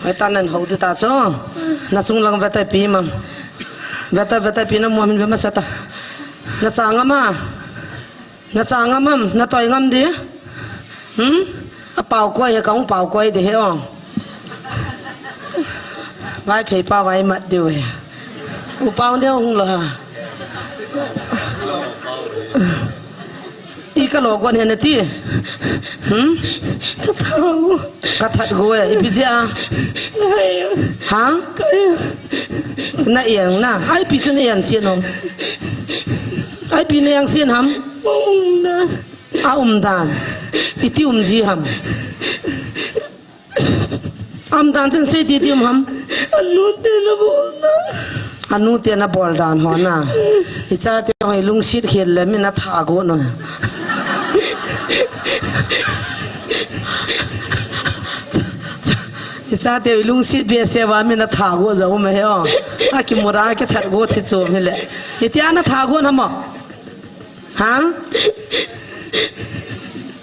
ไอ้ตานั่นเขาที่ตาจ้อน่าจุงลังเวทปีมั้งเวทปีน้ำมัวมันเป็นมาสัตว์น่าจางมั้งน่าจางมั้งน่าต่อยงั้มดีเป่ากล้วยกับเป่ากล้วยดีเหรอไว้เผยป้าไว้มัดด้วยอุปาเดียวหงเหรออีกโลกวันนี้ที่กระทัดกูอีพิเศษฮะน่าเอียงน่ะไอ้พิจารณาเอียงเสียนมไอ้ปีนี้ยังเสียนหำดานอีที่จีหำดานจังเสียที่หำอนุเตียนบอลดานหัวน่ะอีจ้าเตียงให้ลุงชิดเขียนเลยไม่น่าทากูหน่อยอีจ้าเตียงลุงชิดเบียเสียว่าไม่น่าทากูจะอุ้มไม่เหรออากิมุระอากิทัดกูที่โจมนี่แหละอีที่อันน่าทากูนะมั้งฮะ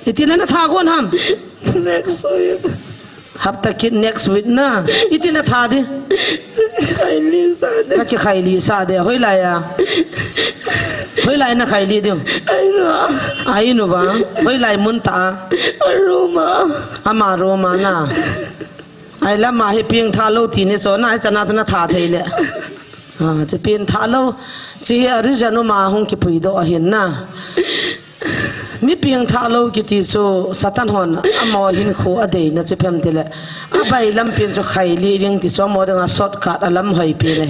อีที่นั่นน่าทากูนะnext week ฮับตะกิน next week นะอีที่น่าทาดิใครลีซาเดก็จะใครลีซาเดเฮ้ยไรอ่ะเฮ้ยไรนะใครลีเดียวไอ้หนูวะเฮ้ยไรมุนตาโรมาอามาโรมานะไอ้ละมาให้เพียงท่าโลทีนี่สอนไอ้จะน่าจะน่าท่าเทเลยจะเปลี่ยนท่าโลจีอริจานุมาหงกิปุยโดเห็นนะมีเพียงท่าโลกิติโซสัตันหอนอมอหินโคอเดยนะจะเพิ่มทีละอาไปลำเพียงจะใครลีเรื่องที่สมอดังสอดขาดลำหอยปีเลย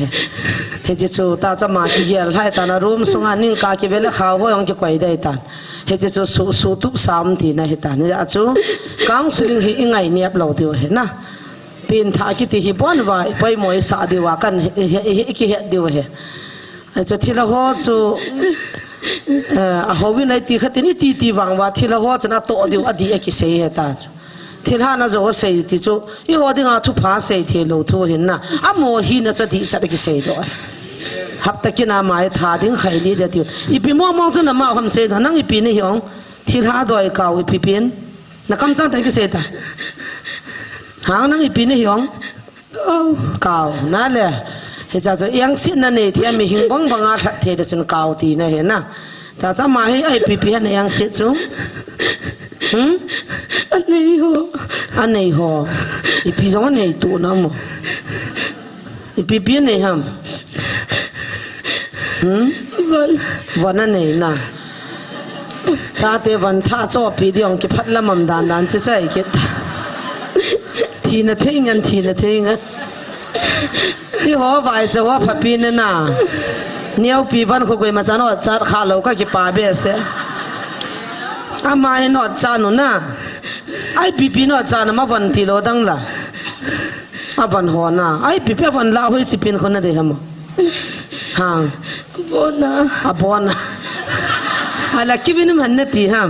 เฮจิโซตาจะมาที่เยลให้ตานารูมสงานิ่งกากิเวลข้าวยังจะไกวได้ตานเฮจิโซสูตุบสามทีนะเฮตานนี่อาจูกังสิลิงหิงไงเนียบเราเดียวเห็นนะเป็นท่ากิติฮิบวันว่าไปมวยสาดีว่ากันกิเหดียวเหไอ้เจ้าที่ละหัวจูเขาวินัยตีขัดนี่ตีวังว่าที่ละหัวจะน่าโตเดียวอดีตกิเสียตาจูที่ละน่าจะว่าเสียที่จูอีหัวดิ่งอาทุพาเสียที่เราทุเห็นนะอ่ะโมหิน่าจะดีจัดกิเสียด้วยฮับตะกินามาท่าดิ่งใครลีเดียวอีปีมองจนน่ะมาคำเสียนั่งอีปีนี่หงที่ละโดยเก่าอีปีเปลี่ยนนักคำจังแต่กิเสียตาหางนั่งอีปีนี่หงเก่านั่นแหละเฮ้ยจะยังสิ้นนั่นเองที่มีหิงบังอาทัดเทเดจนเก่าตีนะเห็นนะแต่จะมาให้ไอ้ปีนี่ยังสิ้นจุอันนี้หัวอีปีสองอันนี้ตัวน้ำมั้งอีปีนี่ฮัมวันนั้นนี่นะชาติวันท่าจอบปีเดียวกิพัดละมั่มดานจะใช่กิทีน่ะเท่งันที่หัวไฟจะว่าพับปีนน่ะเนี่ยปีวันเขาคุยมาจานอดจัดข้าวเราก็กิปาเบสอามาให้นอดจานุน่ะไอ้ปีนอดจานมาวันที่เราดังละอาวันหัวน่ะไอ้ปีวันลาหุยจิเป็นคนนั่นเองมั้งฮ่าบอนะอะไรคิดว่านี่มันนั่นที่ฮะ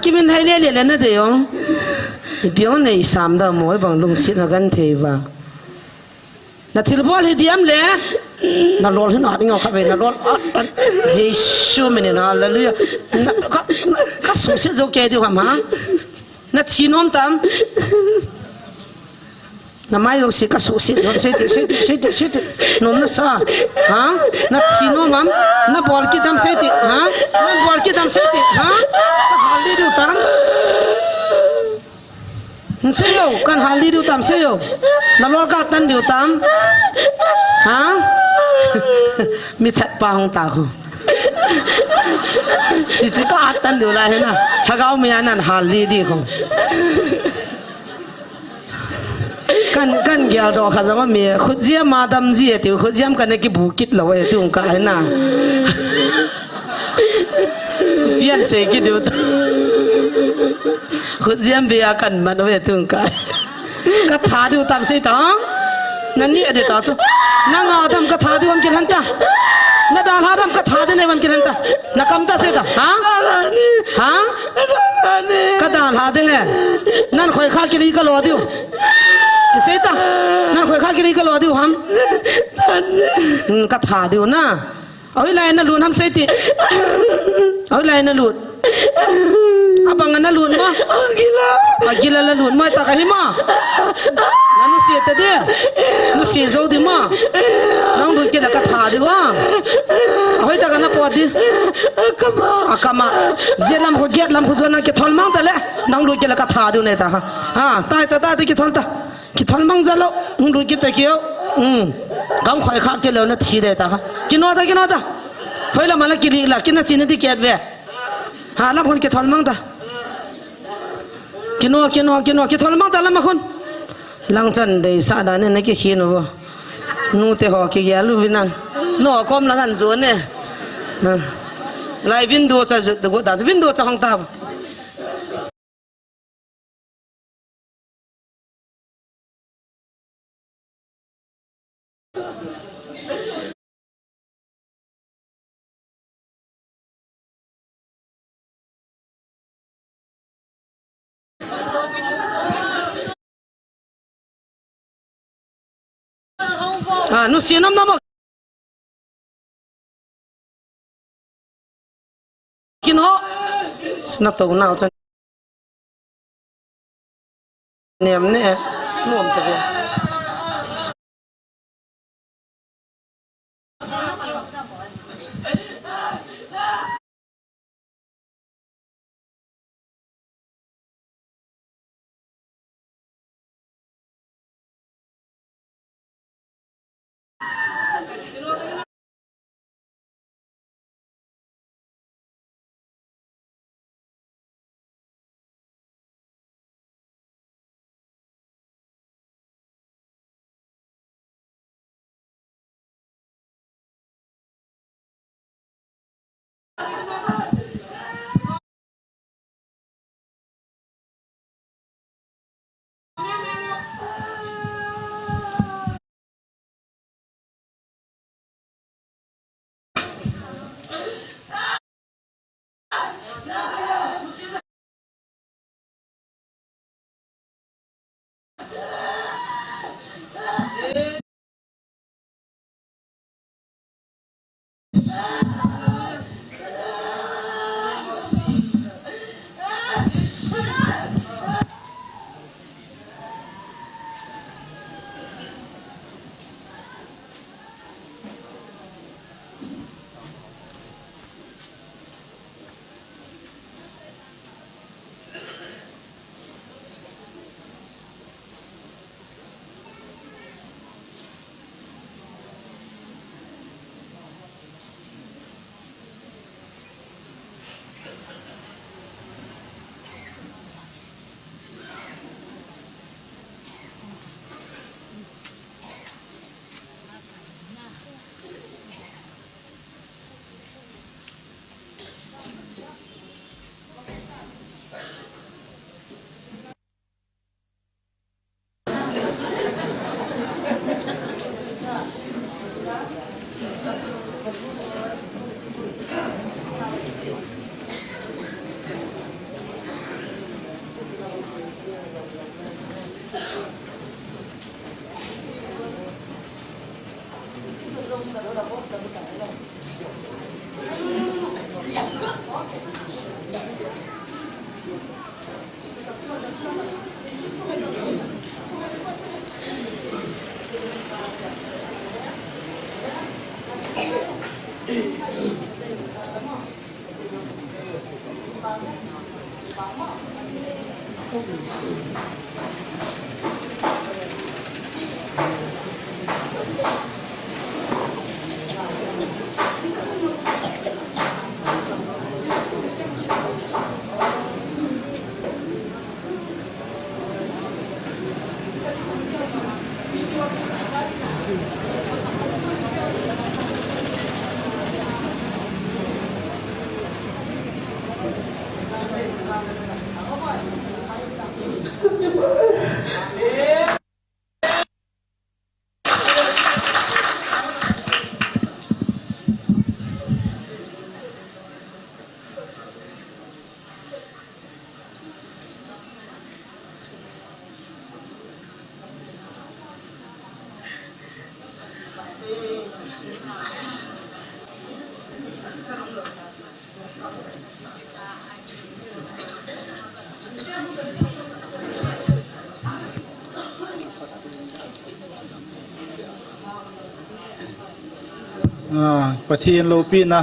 คิดว่าให้เลี้ยนั่นเดียวเพียงในสามดาวมวยบางลุงสินักันเทวานาทีละบอลให้เดียมเลยน่าร้อนขนาดนี้เอาเข้าไปน่าร้อนเจสูมันเนี่ยน่าเลยก็สุดเสียโอเคดีกว่ามั้งนาทีน้อมตามน้ำไม่ต้องสิก็สุดเสียน้อมเสียน้อมน่ะซะฮะนาทีน้อมมั้งน่าบอลกี่ตามเสียฮะน่าบอลกี่ตามเสียฮะหาดีดูตามเสียวกันหาลีดูตามเสียวนั่นว่าก็ตันดูตามฮะมีทัดปางตาคุณจิก็อัดตันดูอะไรเห็นนะถ้าเขาไม่อันนั้นหาลีดีคุณกันเกี่ยวดอกข้าจะว่ามีขุดเจียมาดำเจียติวขุดเจียมกันในกิบุกิดเราไว้ที่องค์การเห็นนะเปลี่ยนเสกดูขุดเยี่ยมเบียกันมันเอาไว้ถึงกันก็ท้าดูตามสิต่อนั่นนี่เดี๋ยวต่อสู้นั่งเอาทำก็ท้าดูวันกินหันตานั่นดาราทำก็ท้าดูในวันกินหันตานักคำตาสิต่อฮะก็ดาราเด้นั่นคอยข้ากิริก็รอดิวสิต่อนั่นคอยข้ากิริก็รอดิวฮัมก็ท้าดูนะเอาไว้ไรนั่นลุ้นทำสิติเอาไว้ไรนั่นลุ้น abang na lun mo agila la lun mo ta ka hima nanu si ta de nu si zo di mo nang lu ke la ka tha di wa hoi ta ka na po di akama zelam ho get lam ho zo na ke thol mang ta le nang lu ke la ka tha di ne ta ha ta ki thol ta ki thol mang za lo lu ke ta ke gang khoi kha ke lo na thi de ta ki no ta hoi la mala ki li la ki na chin di ke ve ha la phon ke thol mang ta ki no ki thol mang ta la ma khon lang chan de sa da ne ke hin wo nu te ho ki ya lu vinan no kom la gan zo ne lai window cha de go da window cha hong ta nu sinam na mo kino sna to na cha nem ne nuam ta ve ปะเทียนโลปีนะ